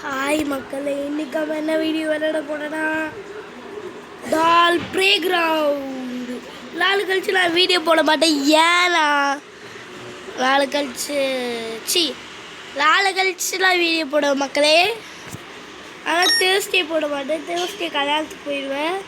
Hi மக்களே, இன்னைக்கு அவன் என்ன வீடியோ விளையாட போனேன்னா டால் ப்ளே கிரவுண்டு. நாள் கழிச்சு நான் வீடியோ போட மாட்டேன். ஏன்னா நாள் கழிச்சு நான் வீடியோ போடுவேன் மக்களே. ஆனால் தேர்ஸ்டே போட மாட்டேன். தேர்ஸ்டே கல்யாணத்துக்கு போயிடுவேன்.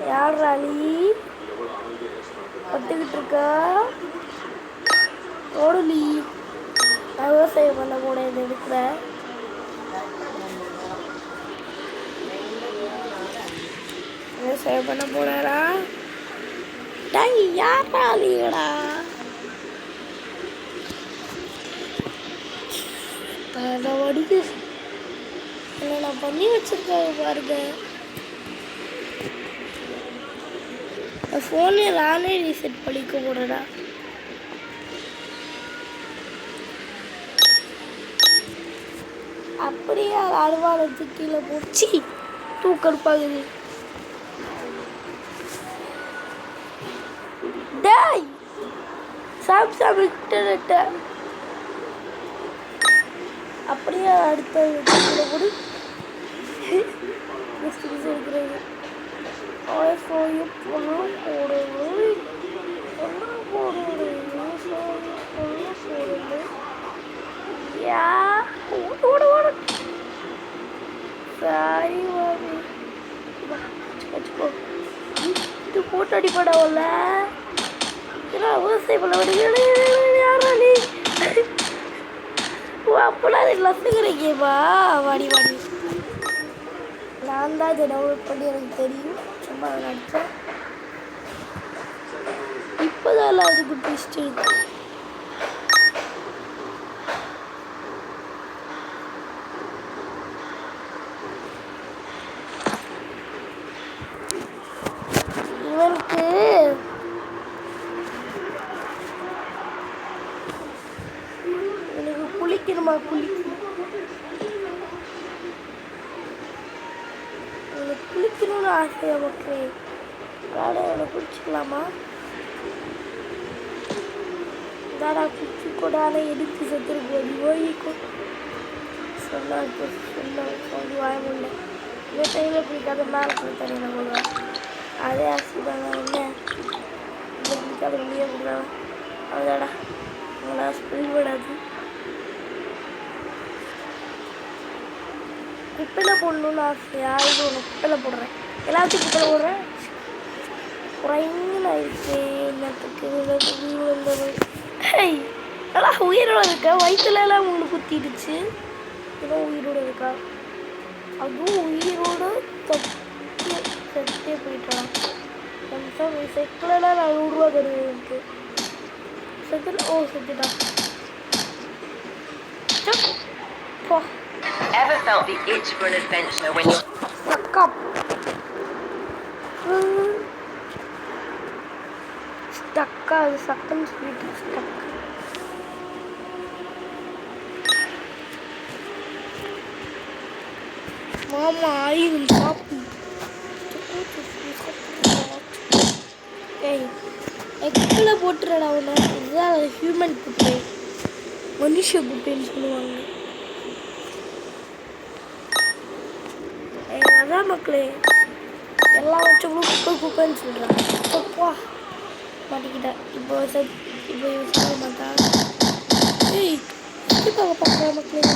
யார் ராணி பட்டுக்கிட்டு இருக்கா? ஓடுலி, நான் விவசாயம் பண்ண கூட இருக்கிறேன். விவசாயம் பண்ண போனாரா? டை யார் ராணிடா? வடிக்கு நான் பண்ணி வச்சிருக்கேன் பாருங்க. ஃபோனே நானே ரீசெட் பண்ணிக்க போறேடா. அப்படியே அருவாளத்து கீழே போச்சு. தூக்கறுப்பாகுது. டேய் சாம்சங் இன்டர்நெட்டை அப்படியே அடுத்த வீட்டில் கூட இருக்கிறது. போட்டு அடிப்படவுல விவசாயம் பண்ண யாரா நீ? அப்போலாம் அது லசுகிறேக்கேப்பா. வாடி வாடி, நான் தான் இதை டவுன்லோட் பண்ணி எனக்கு தெரியும். சும்மா நடித்தேன். இப்போதான் அதுக்கு ட்விஸ்ட் இருக்கு. இவனுக்கு குளிக்கணுமா? குளிக்கணும்னு ஆசையா மக்களே. அதனால அவனை குளிச்சுக்கலாமா? தாடா குச்சி கூடாத எடுத்து செத்துருக்கு. ஓய்க்கும் சொன்னா சொல்லி வாய முடியல. இந்த டைமில் பிடிக்காத மேலே கொடுத்தாரு என்ன போடுவேன். அதே ஆசைதாங்க. என்ன இந்த பிடிக்காத வெளியே கொடுத்தாங்க. அதாடா உங்களா ஸ்பில் விடாது. குப்பையில் போடணும்னு ஆசையா? இது ஒன்று குப்பையில் போடுறேன். எல்லாத்தையும் குப்பையில் போடுறேன். குறைந்து ஆயிடுச்சு. என்னத்துக்கு நல்லா உயிரோட இருக்கா? வயிற்றுலலாம் உங்களுக்கு குத்திடுச்சு. ஏதோ உயிரோட இருக்கா? அதுவும் உயிரோட செத்தே போயிட்டான். செக்கிலலாம் நான் 100 ரூபா தருவேன் எனக்கு. செத்துல செத்துட்டான். போ. Ever felt the itch for an adventure when you're stuck up? அது சக்கன்னு சொல்லிட்டு ஸ்டக். மாமா ஐவில் காப்பி. ஏய் எக்கில் போட்டுறடா அவனை. இதுதான் ஹியூமன் குப்பை, மனுஷ குப்பைன்னு சொல்லுவாங்க. அதான் மக்களே, எல்லா வச்சவங்களும் குப்பைன்னு சொல்கிறாங்க. அப்பா மாட்டிக்கிட்டேன். இப்போ சொல்ல மாட்டான். ஏய் இப்போ பார்க்குற மக்களே,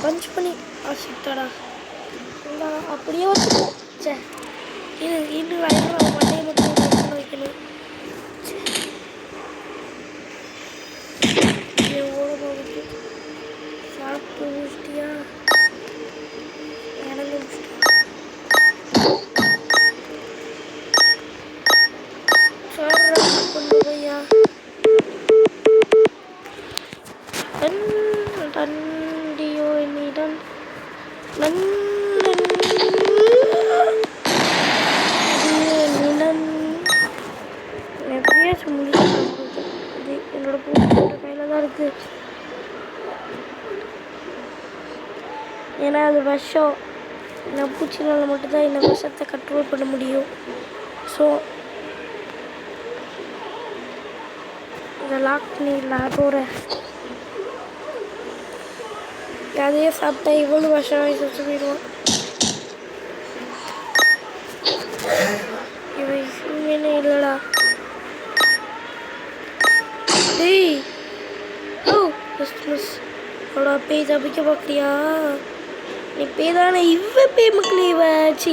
பஞ்ச் பண்ணி ஆசிட்டாடா. அப்படியே வச்சுக்கோ. சே இது இன்னும் வயலும் மண்டையை மட்டும் வைக்கணும். ஓரமாக சாப்பிட்டு முடிச்சிட்டியா? எனக்கு கொண்டு போய்யா. தண்டியோ என்னிடம் நன் இருக்கு. ஏன்னா அது விஷம். இந்த பூச்சினால் மட்டும்தான் இந்த விஷத்தை கண்ட்ரோல் பண்ண முடியும். ஸோ இதை லாக் பண்ணிடலாம் அதோட. அதையே சாப்பிட்டா இவ்வளோ விஷம் வாங்கி சுற்றி போயிடுவான். இவன் உண்மையிலே இல்லைடா. டேய் ஓ கிறிஸ்மஸ் அவளோட பேய் தப்பிக்க பார்க்குறியா? நீ பேய் தானே? பேய் மக்களே சி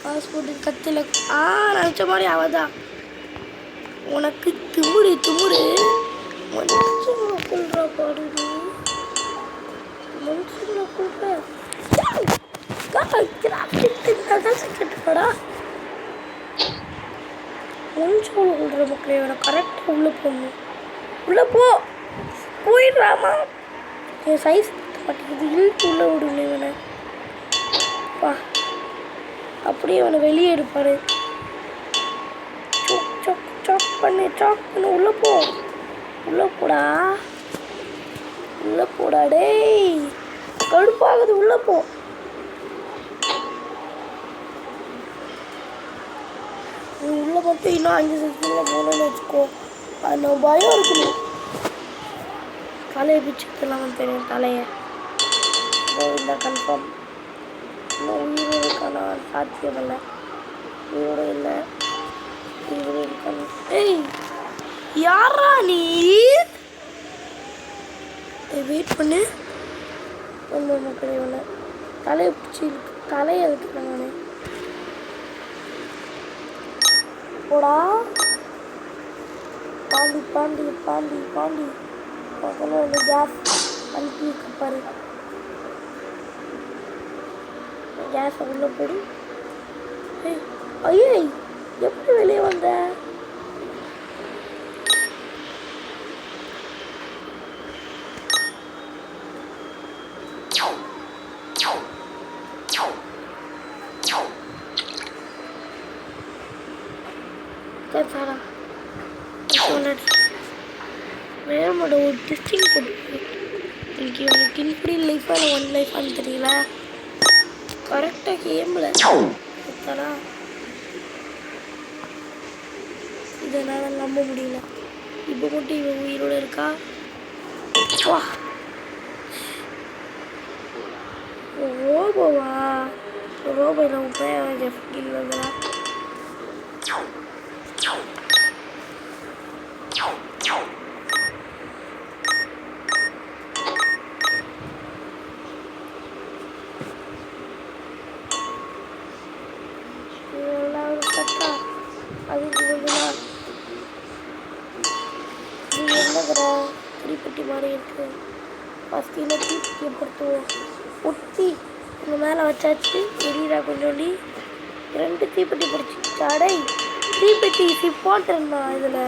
பாஸ்போர்ட்டு கத்தில் நினச்ச மாதிரி அவதான். உனக்கு திமுரு மனுஷங்களை கொள்றா பாடுது. மனுஷங்களை கொள்ற கேட்டுப்பாடா. மனுஷங்களை கொள்ற மக்களே அவனை கரெக்டாக உள்ளே போடணும். உள்ளே போயிடுறாமா. என் சைஸ் மாட்டேங்குது. இழுத்து உள்ளே விடணும் இவனை. வா அப்படியே அவனை வெளியே எடுப்பாரு. சாக் பண்ணு உள்ளே போடா டேய். கடுப்பாகுது. உள்ளே போ. நீ உள்ளே மட்டும் இன்னும் 5 செகண்டில் போகணுன்னு வச்சுக்கோ. அது பயம் இருக்கணும். தலையை பிச்சுக்கலாம்னு தெரியும். தலையை இந்த கன்ஃபார்ம் இன்னும் உயிரோடு இருக்கானா சாத்தியம் இல்லை. உயிரோடு இல்லை. உயிரோடு இருக்கானா? ஏய் யாரா நீ? வெயிட் பண்ணு. ஒன்று மக்களே ஒன்று தலையை பிடிச்சி தலையை இருக்கிறேன் நான். போடா பாண்டி பக்கத்தில் ஒரு கேஸ் அனுப்பி இருப்பாரு. கேஸை உள்ளே போடு. ஐயே எப்படி வெளியே வந்த? வேறோட ஒரு டெஸ்டிங் போட்டு இன்னைக்கு உனக்கு இப்படி லைஃபாக 1 லைஃபான்னு தெரியல. கரெக்டாக கேமில் தரா. இதனால் நம்ப முடியல. இப்போ மட்டும் இவன் உயிரோடு இருக்கா. வா ரோபோவா? ரோபோ இல்லை உப்பையில் வந்துடா. தீப்பெட்டி மாதிரி இருக்கு. ஃபஸ்ட்டு தீப்பெட்டியை பொறுத்துவோம். ஒட்டி இந்த மேலே வச்சாச்சு. எரியிறா கொஞ்சோண்டி. 2 தீப்பெட்டி பிடிச்சிச்சாடை. தீப்பெட்டி இம்பார்ட்டன் தான் இதில்.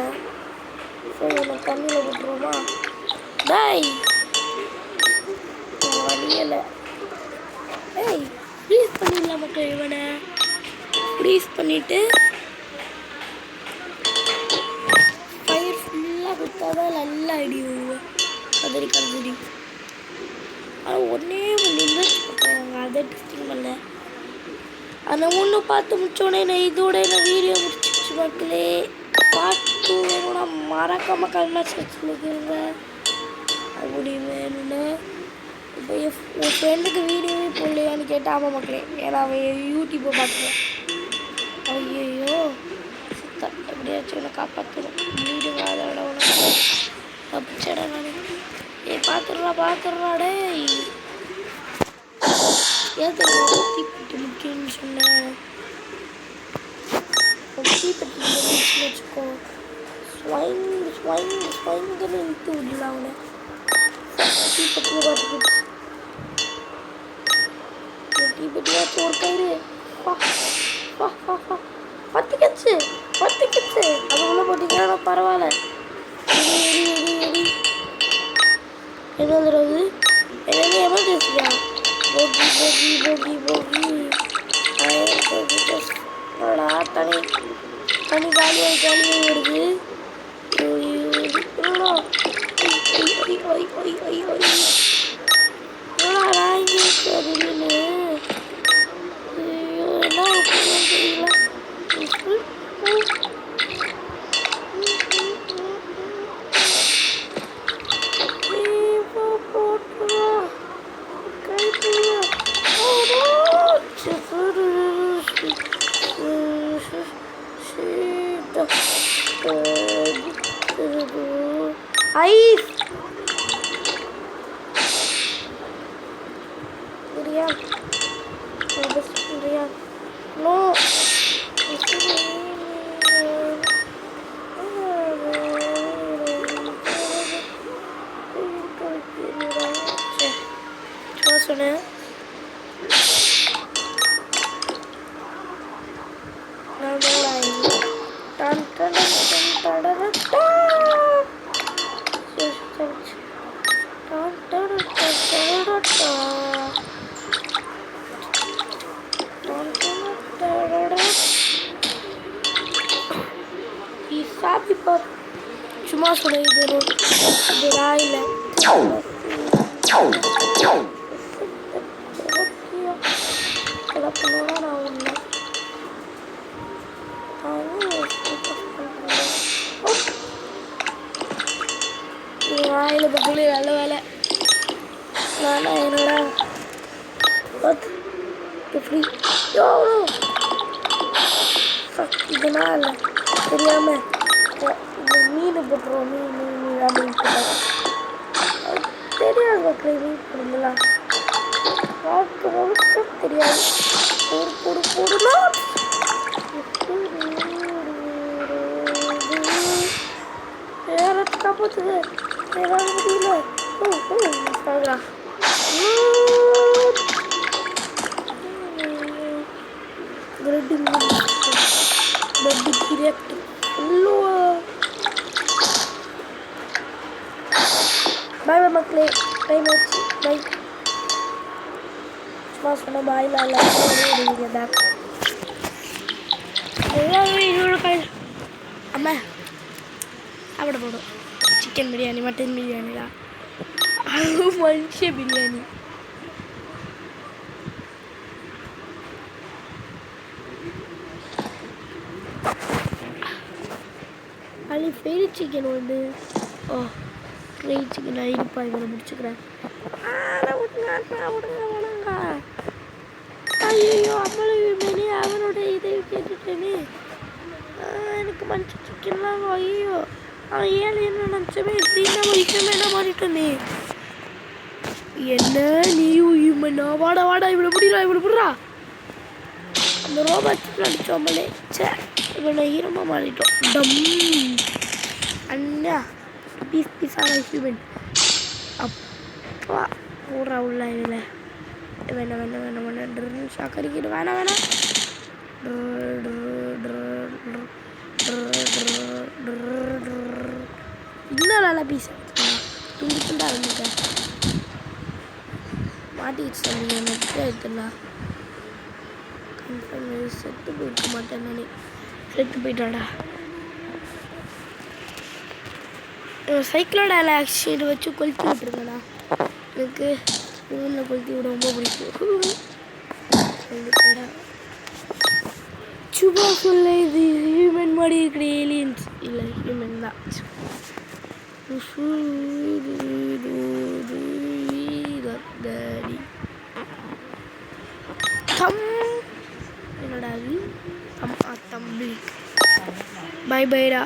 ஸோ இதில் தண்ணியில் விட்டுருவோமா? டாய் வழியலை. ஏய் ஃப்ரீஸ் பண்ணிடலாம் மக்கள். இவனை ஃப்ரீஸ் பண்ணிவிட்டு ஃபயர் ஃபுல்லாக கொடுத்தாதான் நல்லா ஐடி வருவேன். கதறி ஆனால் ஒன்றே இருந்தாங்க. அதை டெஸ்டிங் பண்ணல. ஆனால் ஒன்று பார்த்து முடிச்சோடனே நான் இதோட நான் வீடியோ முடிச்சிச்சு மக்களே. பார்த்து வேணும்னா மறக்காமல் கல்மாச்சு வச்சுருங்க. அப்படி வேணும்னு இப்போ உன் ஃப்ரெண்டுக்கு வீடியோவே போடலையான்னு கேட்டால் ஆமாம் மக்களே. ஏன்னா அவன் யூடியூப்பை பார்த்துருவேன். ஐயோ சுத்தா எப்படியாச்சும் உன்னை காப்பாற்றணும். வீடுங்க அதோட உனக்கு தப்பிச்சடா நான். பார்த்துடுறா டே. ஏன் தீப்பெட்டி முக்கியம்னு சொன்னேன். தீப்பெட்டி வச்சுக்கோ. ஸ்வைங்கன்னு இழுத்து விடலாம் அவனை. தீப்பெட்டியை பார்த்துக்கிட்டு தீப்பெட்டியாச்சும் ஒரு கயிறு. பத்திக்கச்சு அது உள்ள போட்டிங்கன்னா பரவாயில்ல. என்ன தடவை என்ன எமர்ஜென்சியா? போகி தனி காலியாக வருது. ஒய் ஒய் ஒய் ஒய் நான் இங்கே தெரியல என்ன தெரியல ஐஸ் Rian Rian no cuma சொன்னேன் நான் லைன் டன் டன் டன் டன் cuma sudah itu berakhir kalau penularan awalnya வாயில் பக்கத்துல நல்ல வேலை நானா என்னடா எப்படி எவ்வளோ இதனால் தெரியாமல் மீன் போட்டுருவோம் மீன் அப்படின்னு போட்டாங்க தெரியாது மக்களே மீன் போடுங்களா பார்க்க முழுக்க தெரியாது போடுனா யாராச்சும் காப்பாற்றுது ஏதாவது முடியல பார்க்கலாம் பாய் பாய் மக்களே டைம் ஆச்சு பாய் சும்மா சொன்ன பாயில் எல்லாரும் பேக் இன்னொரு காய் அம்மா சாப்பிட போடும் சிக்கன் பிரியாணி மட்டன் பிரியாணிடா மனுஷ பிரியாணி அது ஃப்ரை சிக்கன் ஒன்று ஓ ஃப்ரை சிக்கன் இருப்பா இவரை முடிச்சுக்கிறேன் விடுங்க ஐயோ அம்மளி அவனோட இதை கேட்டுட்டேனே எனக்கு மனுஷ சிக்கன்லாம் ஐயோ அவன் ஏழை என்ன நினச்சமே என்ன மாறிட்டே என்ன நீயுமண்ணா வாடா இவ்வளோ புடுறா அந்த ரோபோட் அடிச்சோம்பளே சே இவனை ஈரமாக மாறிட்டோம் டம் அண்ணா பீஸான ஹியூமன் அப்பா போடுறா உள்ள இதில் வேணாம் சாக்கரிக்கிட்டு வேணாம் இன்னும் நல்லா பீஸ் துண்டுண்டா இருந்துட்டேன் மாட்டிக்கிச்சு தம்பி நெட்டு எடுத்துடலாம் கன்ஃபார்ம் செத்து போயிருக்க மாட்டேன் நானே செத்து போயிட்டாடா சைக்கிளோட ஆக்சிடென்ட் வச்சு கொளுத்தி விட்டுருங்கண்ணா எனக்கு ஸ்பூனில் கொளுத்தி விட ரொம்ப பிடிக்கும் சும்மா சொல்ல இது ஹியூமன் மாதிரி இருக்கிற ஏலியன்ஸ் இல்லை ஹியூமன் தான் என்னடா தம்பி பை பைடா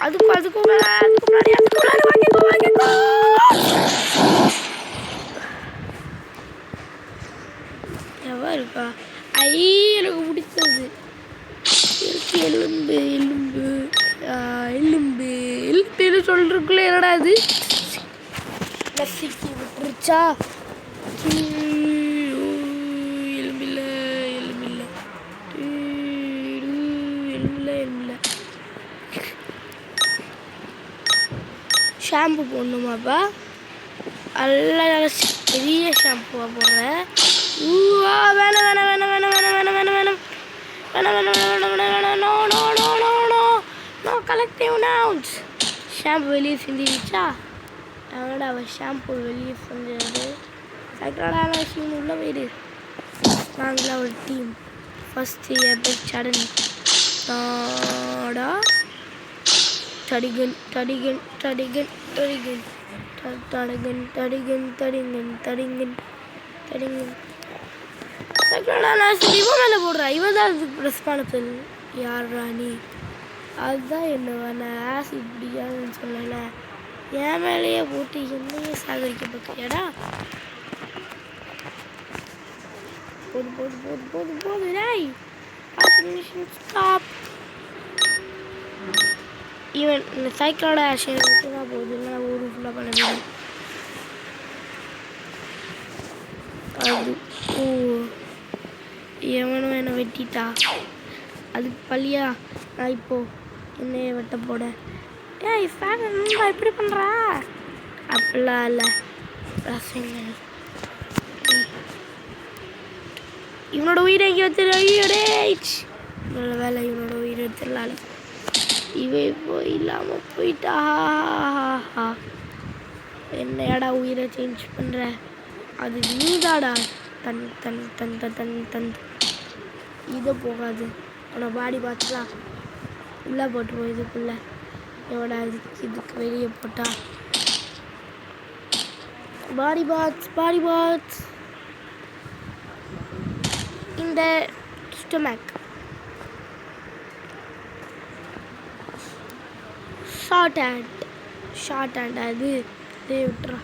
அதுக்கு முன்னாடி வாங்கிக்கோ எவ்வளோ இருக்கா எனக்கு பிடிச்சது எலும்பு சொல்றதுக்குள்ள என்னடா இது நசிக்கி விட்டுருச்சா எலும்பில்ல ஷாம்பு போடணுமாப்பா நல்லா பெரிய ஷாம்புவா போடுறேன் வேணாம் no collective nouns ஷாம்பு வெளியே சிந்திடுச்சா? அவனோட அவள் ஷாம்பு வெளியே செஞ்சது. சைக்கிளோட விஷயம் உள்ள போயிடு. நாங்கள் ஒரு டீம் ஃபஸ்ட்டு எபிக் சடன் தாடா தடிகன் தடிகன் தடிகன் தடிகன் தடிகன் தடிகன் தடிங்கன் தடிங்கன் தடிங்கன் சைக்கிளோட இவன் மேலே போடுறா. இவன் தான் அதுக்கு ரெஸ்பான்சிபிள். யார் ராணி? அதுதான் என்ன ஆசிட் பிடிக்காதுன்னு சொல்லல. என் மேலேயே போட்டு என்னையே சாகரிக்க பார்க்கியாடா? போது போது போது போது போது ராய் ஸ்டாப். ஈவன் இந்த சைக்கிளோட ஆக்ஷன் மட்டும்தான் போகுது. இல்லை ஊரு ஃபுல்லாக பண்ண முடியும். அது ஓ எவனும் என்னை வெட்டிட்டா. அதுக்கு பள்ளியா நான் இப்போ என்னைய வெட்ட போட. ஏய் சார் நண்பா இப்படி பண்ணுறா? அப்படிலாம் இல்லை ரசங்கள். இவனோட உயிரை எங்கே வச்சிரு? ஐயோடே நல்ல வேலை இவனோட உயிரை எடுத்துடலால. இவன் இப்போ இல்லாமல் போயிட்டா. என்னையாடா உயிரை சேஞ்ச் பண்ணுற? அது நீதாடா. தன் தன் தன் தன் தன் தன் இதை போகாது. உன்னோட பாடி பார்ட்ஸ்லாம் உள்ளே போட்டுருவோம். இதுக்குள்ளே எவ்வளோ இதுக்கு வெளியே போட்டா பாடி பார்ட்ஸ் இந்த ஸ்டொமக் ஷார்ட் ஹேண்ட் அது விட்டுறா.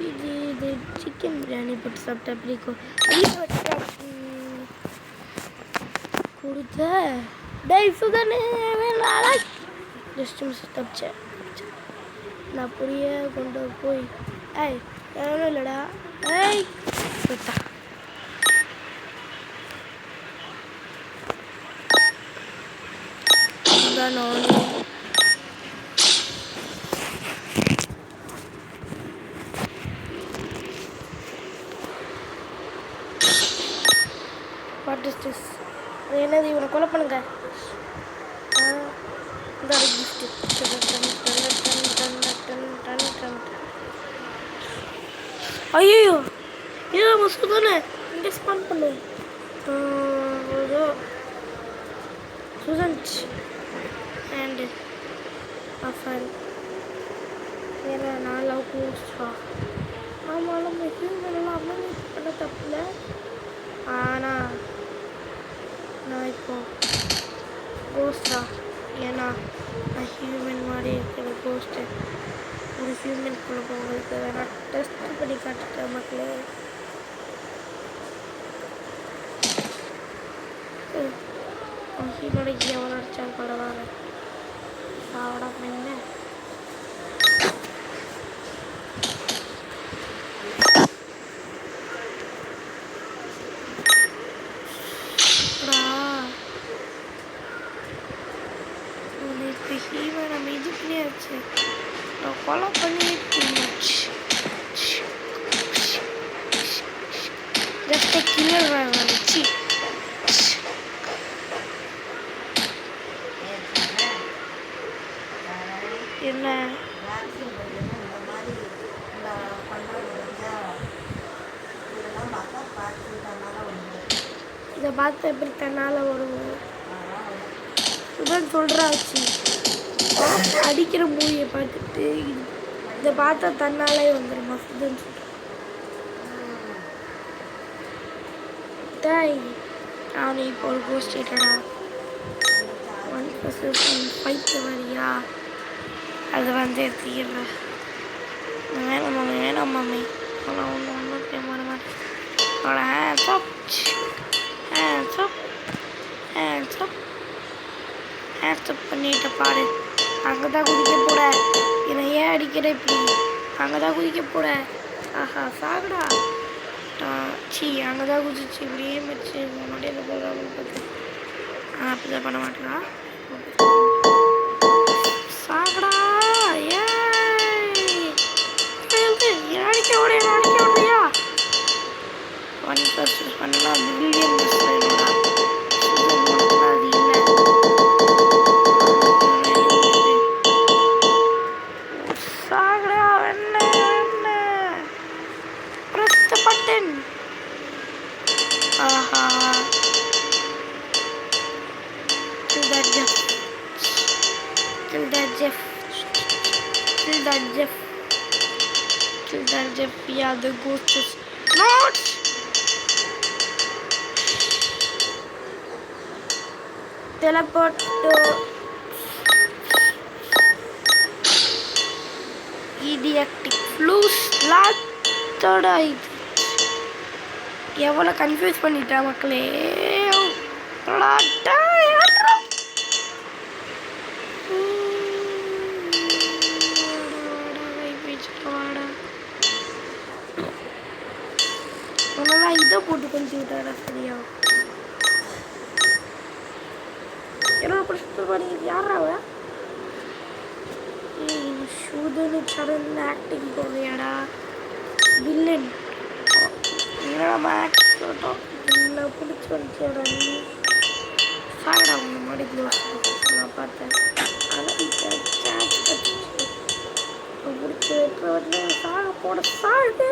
இது சிக்கன் பிரியாணி போட்டு சாப்பிட்டா பிடிக்கும். கொடுத்த டேய் சுதனே ஜஸ்ட் மிஸ் தப்பிச்சேன். நான் புரிய கொண்டு போய் ஏய் எவ்வளோ இல்லைடா. ஏய் விட்டா நான் வாட் இஸ் திஸ்? அது என்னது? இவனை கொலை பண்ணுங்க. இந்த கிஃப்ட் ஐயோ ஏதோ மசு தானே இங்கே ஸ்பான் பண்ணு. சுசன்ட் அண்ட் அஃபன் வேறு நான் லவ் கோஸ்டா. ஆமாம் நம்ம ஹியூமனெல்லாம் அவ்வளோ பண்ண தப்பில்ல. ஆனால் நான் இப்போ கோஸ்டா. ஏன்னா நான் ஹியூமன் மாதிரி இருக்கிற கோஸ்ட்டு ஒரு ஹியூமனுக்குள்ள போகிறதுக்கு நான் டெஸ்ட் பண்ணி காட்டுட்டேன் மக்களே. ஹீரோடைக்கு எவ்வளோ அடித்தாலும் பரவாயில்ல. சாவடா பண்ண இப்போ ஹீரோ நம்ம இது பண்ணியாச்சு. நான் கொலை பண்ணி ஜஸ்ட் கில்லர் வந்துச்சு. என்ன இதை பார்த்து எப்படி தன்னால் வரும் சுதன் சொல்கிறாச்சு. அடிக்கிற மூவியை பார்த்துட்டு இதை பார்த்தா தன்னாலே வந்துடுமா சுதன் சொல்கிறேன். நான் இப்போ ஒரு கோஸ்ட் ஆகிட்டடா. 1+1 வரியா? அது வந்து எடுத்துக்கிறேன். வேணாம் மாமி ஆனால் ஒன்றும் செய்ய மாட்டேன். அவளை ஹேண்ட்ஸ்அப் பண்ணிட்டு பாரு. அங்கே தான் குதிக்க போட. என்னை ஏன் அடிக்கிற இப்படி? அங்கே தான் குதிக்க போட. ஆஹா சாகுடா. அங்கே தான் குதிச்சு இப்படியே வச்சு முன்னாடியே போடுறாங்க பார்த்து. அப்படிதான் பண்ண மாட்டேனா? சாகுடா. அடிக்க ஓடையா? 1+1 பண்ணலாம். பில்லியன் அது இல்லை. again. Aha. Kill that Jeff. Kill that Jeff. Kill that Jeff. Kill that Jeff. Yeah, the ghost is not. Teleport to idiotic flues. லாத்தோட இது எவ்வளோ கன்ஃபியூஸ் பண்ணிட்டேன் மக்களே. அதெல்லாம் இதை போட்டு கொஞ்சம் விட்டாரா சரியா. என்னோட பிரச்சனை பண்ணி யாராவ சூதனு சரண் ஆக்டிங் போறியாடா வில்லன். என்னடா என்ன பிடிச்சி வந்துச்சோடா நீ சாகடா உங்க மாடி க்ளோஸ் நான் பார்த்தேன். ஆனால் பிடிச்சி வெட்டுற வந்து சாக போட சாகு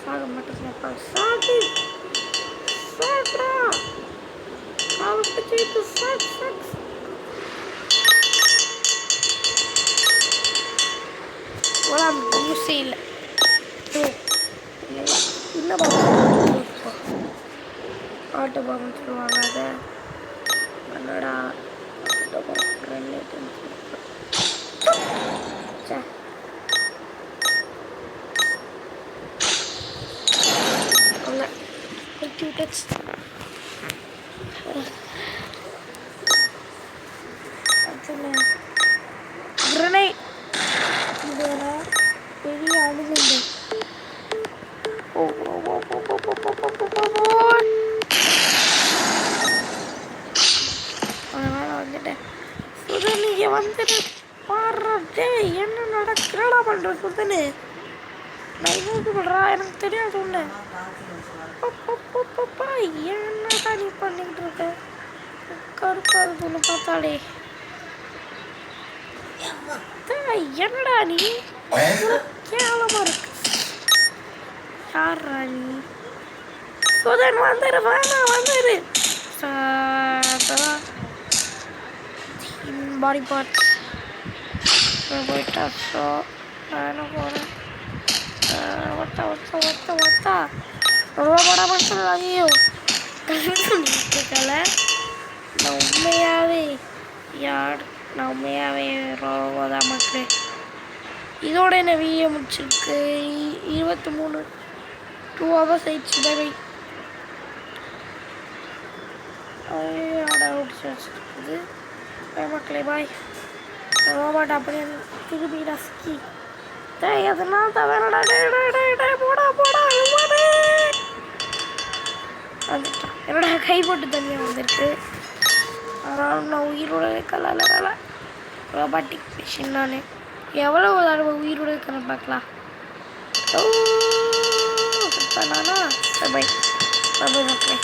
சாக மாட்டேங்கிறப்பா சாகு சாகடா சாக பிடிச்சி சாக் சாக் போலாம் யூஸே இல்லை. இல்லை ஆட்டோ பாம்பு சொல்லுவாங்க அதை என்னடா ஆட்டோ பாம்பு அவங்க வெட்டி விட்டாச்சு. கிரனைட் இது பெரிய அணுகுண்டு. வந்துட்டேன் சுதன் நீங்க வந்துட்டு பாடுறே என்ன நடக்கிறா பண்ற சுதனு. நான் இன்னும் சொல்றா எனக்கு தெரியாது ஒண்ணு. என்னடா நீ பண்ணிக்கிட்டு இருக்க கருப்பாரு ஒண்ணு பார்த்தாலே. என்னடா நீ கேவலமா இருக்கு. யாரா நீ சுதன் வந்துரு வேணாம் வந்துரு. பாடி பார்ட்ஸ் போயிட்டா ஸோ நான் என்ன போகிறேன் ஒத்தா ஒத்தா ஒத்தா ஒத்தா ரோபோட மட்டும் ஐயோ கலை. நான் உண்மையாகவே யார் நான் உண்மையாகவே ரோபோ தான் மக்களே. இதோட என்ன வீடியோ முடிச்சிருக்கு 23 2 hours ஆயிடுச்சு. பை வச்சுருக்குது மக்களே பாய். ரோபாட் அப்படியே திரும்பி நசுக்கி அதெல்லாம் தவறடா போடா போடா வந்துட்டான். என்னோட கை போட்டு தனியாக வந்திருக்கு. ஆனால் நான் உயிரோட இருக்கலாம்ல வேலை ரோபாட்டிக் மிஷின். நான் எவ்வளோ தடவை உயிரோட இருக்கேன்னு பார்க்கலாம். நானா பை பை மக்களே.